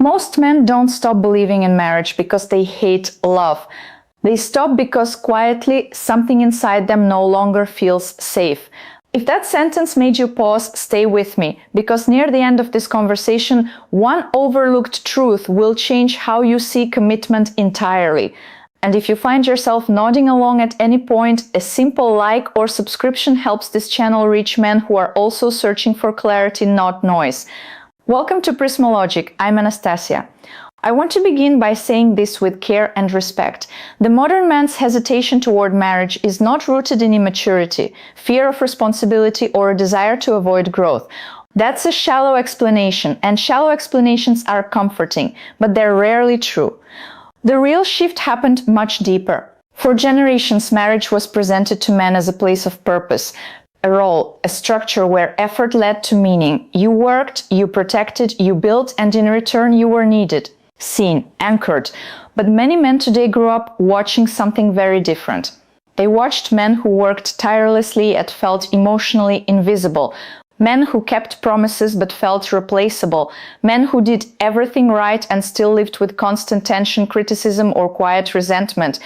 Most men don't stop believing in marriage because they hate love. They stop because quietly something inside them no longer feels safe. If that sentence made you pause, stay with me, because near the end of this conversation, one overlooked truth will change how you see commitment entirely. And if you find yourself nodding along at any point, a simple like or subscription helps this channel reach men who are also searching for clarity, not noise. Welcome to Prismologic. I'm Anastasia. I want to begin by saying this with care and respect. The modern man's hesitation toward marriage is not rooted in immaturity, fear of responsibility, or a desire to avoid growth. That's a shallow explanation, and shallow explanations are comforting, but they're rarely true. The real shift happened much deeper. For generations, marriage was presented to men as a place of purpose, a role, a structure where effort led to meaning. You worked, you protected, you built, and in return you were needed, seen, anchored. But many men today grew up watching something very different. They watched men who worked tirelessly and felt emotionally invisible, men who kept promises but felt replaceable, men who did everything right and still lived with constant tension, criticism, or quiet resentment.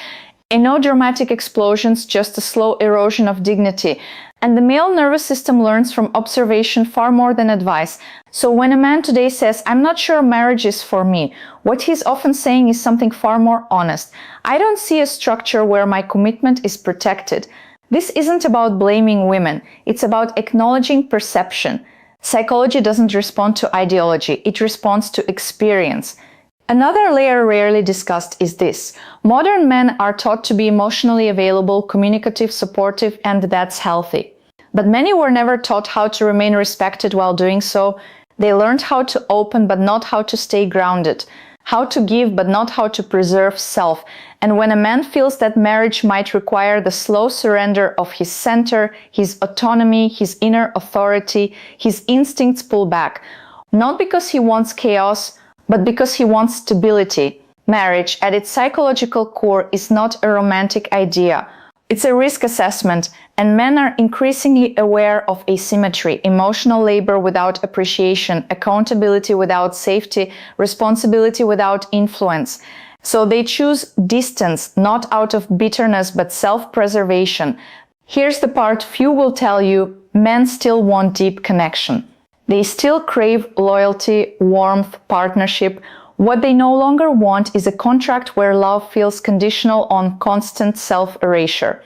And no dramatic explosions, just a slow erosion of dignity. And the male nervous system learns from observation far more than advice. So when a man today says, "I'm not sure marriage is for me," what he's often saying is something far more honest. "I don't see a structure where my commitment is protected." This isn't about blaming women. It's about acknowledging perception. Psychology doesn't respond to ideology. It responds to experience. Another layer rarely discussed is this. Modern men are taught to be emotionally available, communicative, supportive, and that's healthy. But many were never taught how to remain respected while doing so. They learned how to open but not how to stay grounded, how to give but not how to preserve self. And when a man feels that marriage might require the slow surrender of his center, his autonomy, his inner authority, his instincts pull back, not because he wants chaos, but because he wants stability. Marriage, at its psychological core, is not a romantic idea. It's a risk assessment, and men are increasingly aware of asymmetry, emotional labor without appreciation, accountability without safety, responsibility without influence. So they choose distance, not out of bitterness, but self-preservation. Here's the part few will tell you: men still want deep connection. They still crave loyalty, warmth, partnership. What they no longer want is a contract where love feels conditional on constant self-erasure.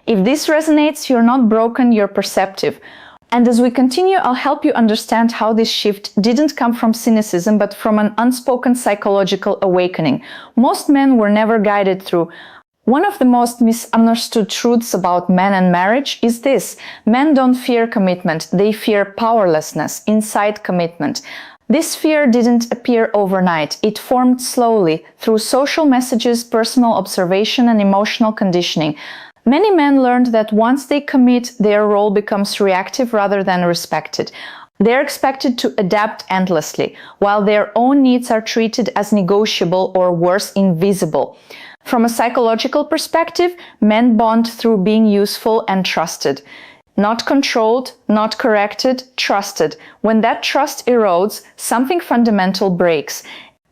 If this resonates, you're not broken, you're perceptive. And as we continue, I'll help you understand how this shift didn't come from cynicism, but from an unspoken psychological awakening. Most men were never guided through. One of the most misunderstood truths about men and marriage is this: men don't fear commitment, they fear powerlessness inside commitment. This fear didn't appear overnight. It formed slowly through social messages, personal observation, and emotional conditioning. Many men learned that once they commit, their role becomes reactive rather than respected. They're expected to adapt endlessly, while their own needs are treated as negotiable or worse, invisible. From a psychological perspective, men bond through being useful and trusted. Not controlled, not corrected, trusted. When that trust erodes, something fundamental breaks.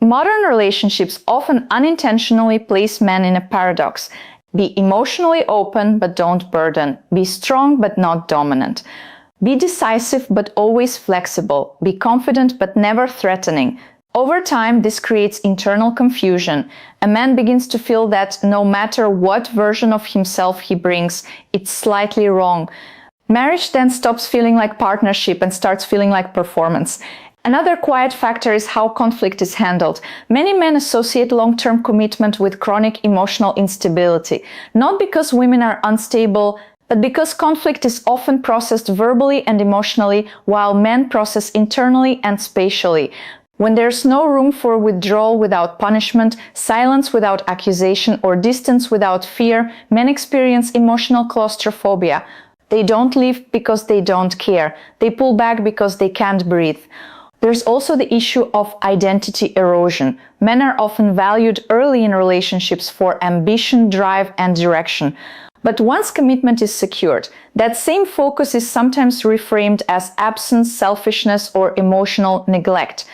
Modern relationships often unintentionally place men in a paradox. Be emotionally open, but don't burden. Be strong, but not dominant. Be decisive, but always flexible. Be confident, but never threatening. Over time, this creates internal confusion. A man begins to feel that no matter what version of himself he brings, it's slightly wrong. Marriage then stops feeling like partnership and starts feeling like performance. Another quiet factor is how conflict is handled. Many men associate long-term commitment with chronic emotional instability, not because women are unstable, but because conflict is often processed verbally and emotionally, while men process internally and spatially. When there's no room for withdrawal without punishment, silence without accusation, or distance without fear, men experience emotional claustrophobia. They don't leave because they don't care. They pull back because they can't breathe. There's also the issue of identity erosion. Men are often valued early in relationships for ambition, drive, and direction. But once commitment is secured, that same focus is sometimes reframed as absence, selfishness, or emotional neglect.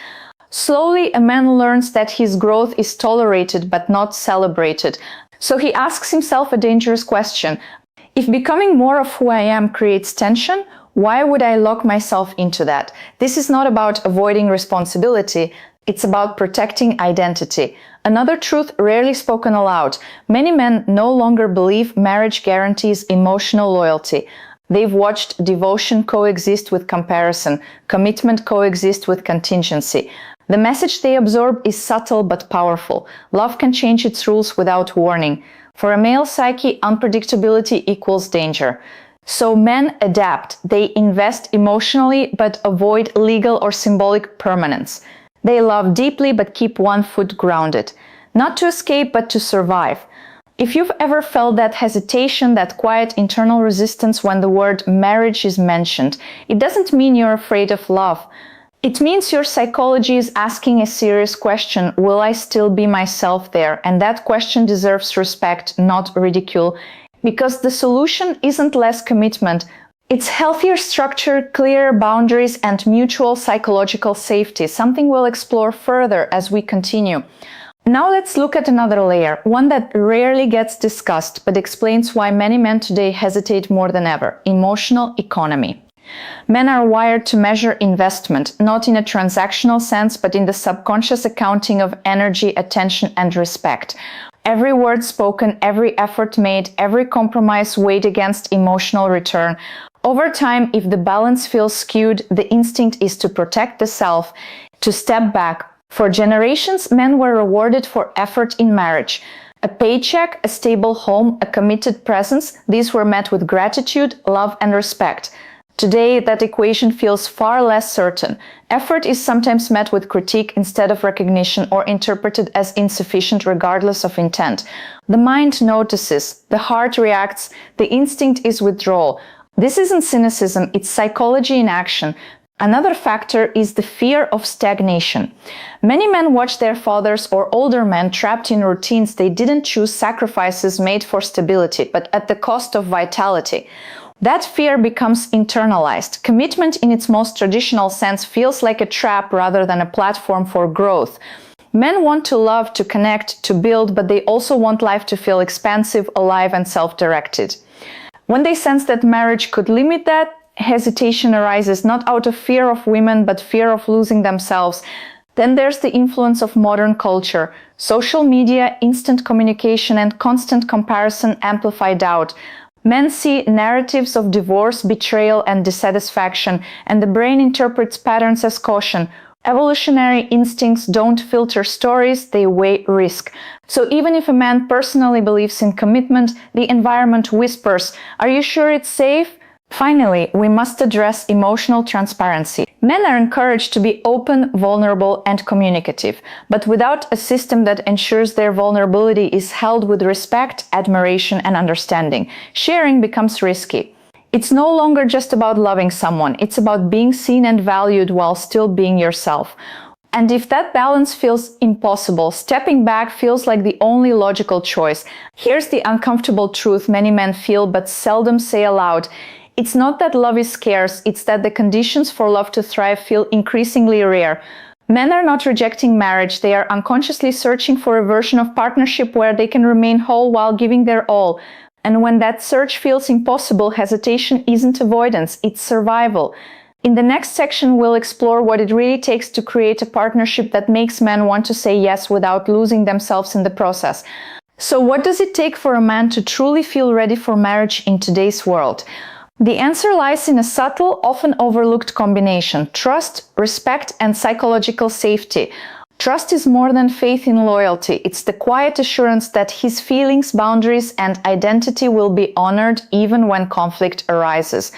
Slowly, a man learns that his growth is tolerated but not celebrated. So he asks himself a dangerous question. If becoming more of who I am creates tension, why would I lock myself into that? This is not about avoiding responsibility. It's about protecting identity. Another truth rarely spoken aloud. Many men no longer believe marriage guarantees emotional loyalty. They've watched devotion coexist with comparison, commitment coexist with contingency. The message they absorb is subtle but powerful. Love can change its rules without warning. For a male psyche, unpredictability equals danger. So men adapt. They invest emotionally but avoid legal or symbolic permanence. They love deeply but keep one foot grounded. Not to escape but to survive. If you've ever felt that hesitation, that quiet internal resistance when the word marriage is mentioned, it doesn't mean you're afraid of love. It means your psychology is asking a serious question: will I still be myself there? And that question deserves respect, not ridicule, because the solution isn't less commitment. It's healthier structure, clearer boundaries, and mutual psychological safety, something we'll explore further as we continue. Now let's look at another layer, one that rarely gets discussed, but explains why many men today hesitate more than ever: emotional economy. Men are wired to measure investment, not in a transactional sense, but in the subconscious accounting of energy, attention, and respect. Every word spoken, every effort made, every compromise weighed against emotional return. Over time, if the balance feels skewed, the instinct is to protect the self, to step back. For generations, men were rewarded for effort in marriage. A paycheck, a stable home, a committed presence, these were met with gratitude, love, and respect. Today, that equation feels far less certain. Effort is sometimes met with critique instead of recognition, or interpreted as insufficient regardless of intent. The mind notices, the heart reacts, the instinct is withdrawal. This isn't cynicism, it's psychology in action. Another factor is the fear of stagnation. Many men watch their fathers or older men trapped in routines they didn't choose, sacrifices made for stability, but at the cost of vitality. That fear becomes internalized. Commitment in its most traditional sense feels like a trap rather than a platform for growth. Men want to love, to connect, to build, but they also want life to feel expansive, alive, and self-directed. When they sense that marriage could limit that, hesitation arises not out of fear of women, but fear of losing themselves. Then there's the influence of modern culture. Social media, instant communication, and constant comparison amplify doubt. Men see narratives of divorce, betrayal, and dissatisfaction, and the brain interprets patterns as caution. Evolutionary instincts don't filter stories, they weigh risk. So even if a man personally believes in commitment, the environment whispers, "Are you sure it's safe?" Finally, we must address emotional transparency. Men are encouraged to be open, vulnerable, and communicative, but without a system that ensures their vulnerability is held with respect, admiration, and understanding, sharing becomes risky. It's no longer just about loving someone, it's about being seen and valued while still being yourself. And if that balance feels impossible, stepping back feels like the only logical choice. Here's the uncomfortable truth many men feel but seldom say aloud. It's not that love is scarce, it's that the conditions for love to thrive feel increasingly rare. Men are not rejecting marriage, they are unconsciously searching for a version of partnership where they can remain whole while giving their all. And when that search feels impossible, hesitation isn't avoidance, it's survival. In the next section, we'll explore what it really takes to create a partnership that makes men want to say yes without losing themselves in the process. So what does it take for a man to truly feel ready for marriage in today's world? The answer lies in a subtle, often overlooked combination: trust, respect, and psychological safety. Trust is more than faith in loyalty. It's the quiet assurance that his feelings, boundaries, and identity will be honored even when conflict arises.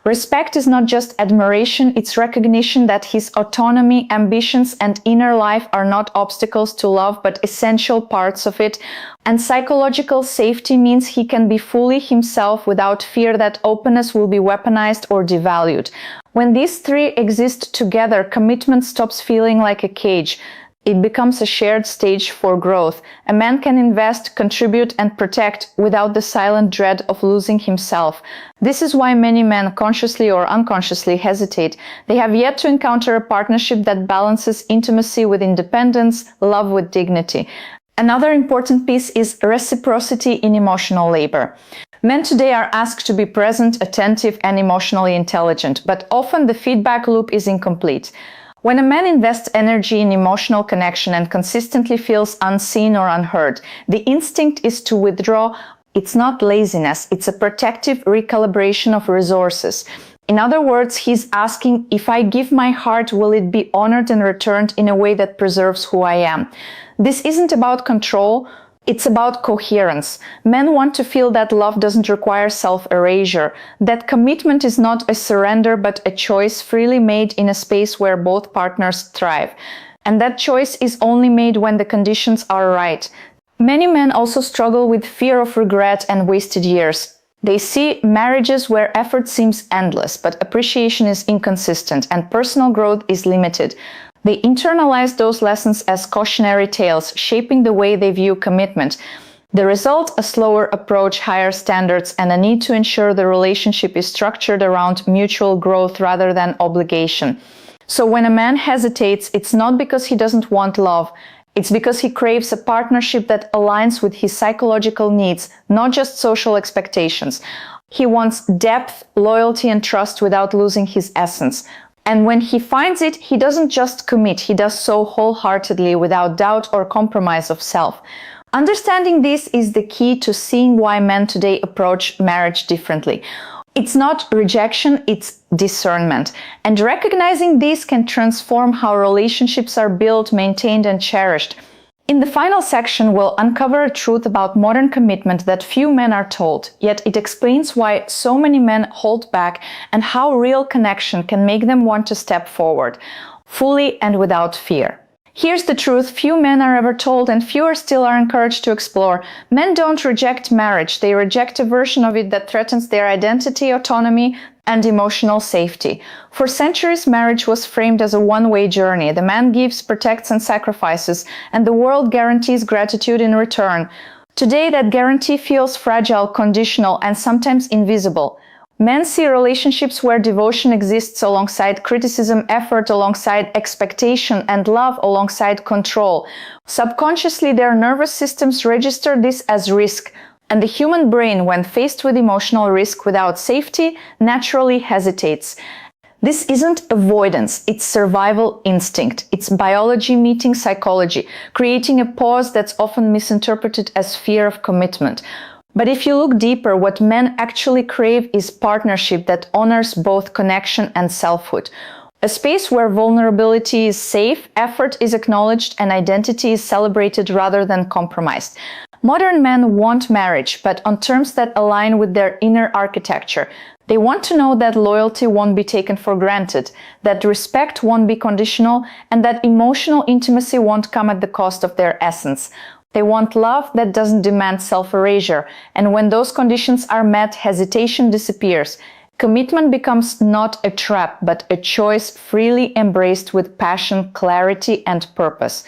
Respect is not just admiration, it's recognition that his autonomy, ambitions, and inner life are not obstacles to love, but essential parts of it. And psychological safety means he can be fully himself without fear that openness will be weaponized or devalued. When these three exist together, commitment stops feeling like a cage. It becomes a shared stage for growth. A man can invest, contribute, and protect without the silent dread of losing himself. This is why many men, consciously or unconsciously, hesitate. They have yet to encounter a partnership that balances intimacy with independence, love with dignity. Another important piece is reciprocity in emotional labor. Men today are asked to be present, attentive, and emotionally intelligent, but often the feedback loop is incomplete. When a man invests energy in emotional connection and consistently feels unseen or unheard, the instinct is to withdraw. It's not laziness, it's a protective recalibration of resources. In other words, he's asking, if I give my heart, will it be honored and returned in a way that preserves who I am? This isn't about control. It's about coherence. Men want to feel that love doesn't require self-erasure, that commitment is not a surrender but a choice freely made in a space where both partners thrive. And that choice is only made when the conditions are right. Many men also struggle with fear of regret and wasted years. They see marriages where effort seems endless, but appreciation is inconsistent and personal growth is limited. They internalize those lessons as cautionary tales, shaping the way they view commitment. The result, a slower approach, higher standards, and a need to ensure the relationship is structured around mutual growth rather than obligation. So when a man hesitates, it's not because he doesn't want love. It's because he craves a partnership that aligns with his psychological needs, not just social expectations. He wants depth, loyalty, and trust without losing his essence. And when he finds it, he doesn't just commit, he does so wholeheartedly without doubt or compromise of self. Understanding this is the key to seeing why men today approach marriage differently. It's not rejection, it's discernment. And recognizing this can transform how relationships are built, maintained, and cherished. In the final section, we'll uncover a truth about modern commitment that few men are told, yet it explains why so many men hold back and how real connection can make them want to step forward, fully and without fear. Here's the truth few men are ever told and fewer still are encouraged to explore. Men don't reject marriage, they reject a version of it that threatens their identity, autonomy, and emotional safety. For centuries, marriage was framed as a one-way journey. The man gives, protects, and sacrifices, and the world guarantees gratitude in return. Today, that guarantee feels fragile, conditional, and sometimes invisible. Men see relationships where devotion exists alongside criticism, effort alongside expectation, and love alongside control. Subconsciously, their nervous systems register this as risk, and the human brain, when faced with emotional risk without safety, naturally hesitates. This isn't avoidance, it's survival instinct. It's biology meeting psychology, creating a pause that's often misinterpreted as fear of commitment. But if you look deeper, what men actually crave is partnership that honors both connection and selfhood. A space where vulnerability is safe, effort is acknowledged, and identity is celebrated rather than compromised. Modern men want marriage, but on terms that align with their inner architecture. They want to know that loyalty won't be taken for granted, that respect won't be conditional, and that emotional intimacy won't come at the cost of their essence. They want love that doesn't demand self-erasure, and when those conditions are met, hesitation disappears. Commitment becomes not a trap, but a choice freely embraced with passion, clarity, and purpose.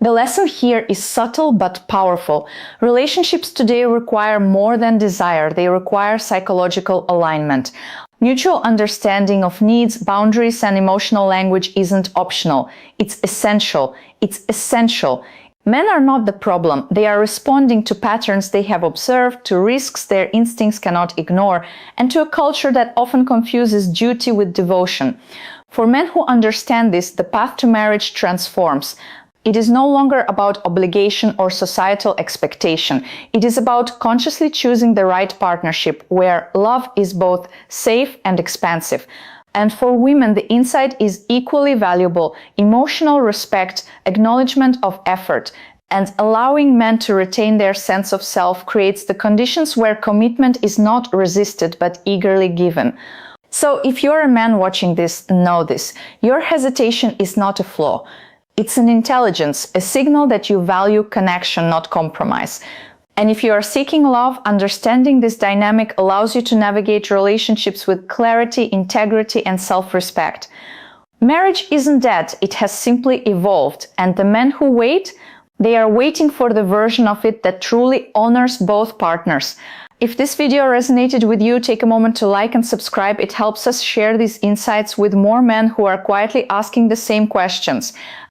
The lesson here is subtle but powerful. Relationships today require more than desire, they require psychological alignment. Mutual understanding of needs, boundaries, and emotional language isn't optional. It's essential. It's essential. Men are not the problem. They are responding to patterns they have observed, to risks their instincts cannot ignore, and to a culture that often confuses duty with devotion. For men who understand this, the path to marriage transforms. It is no longer about obligation or societal expectation. It is about consciously choosing the right partnership where love is both safe and expansive. And for women, the insight is equally valuable: emotional respect, acknowledgement of effort, and allowing men to retain their sense of self creates the conditions where commitment is not resisted but eagerly given. So if you're a man watching this, know this: your hesitation is not a flaw. It's an intelligence, a signal that you value connection, not compromise. And if you are seeking love, understanding this dynamic allows you to navigate relationships with clarity, integrity, and self-respect. Marriage isn't dead, it has simply evolved, and the men who wait, they are waiting for the version of it that truly honors both partners. If this video resonated with you, take a moment to like and subscribe. It helps us share these insights with more men who are quietly asking the same questions.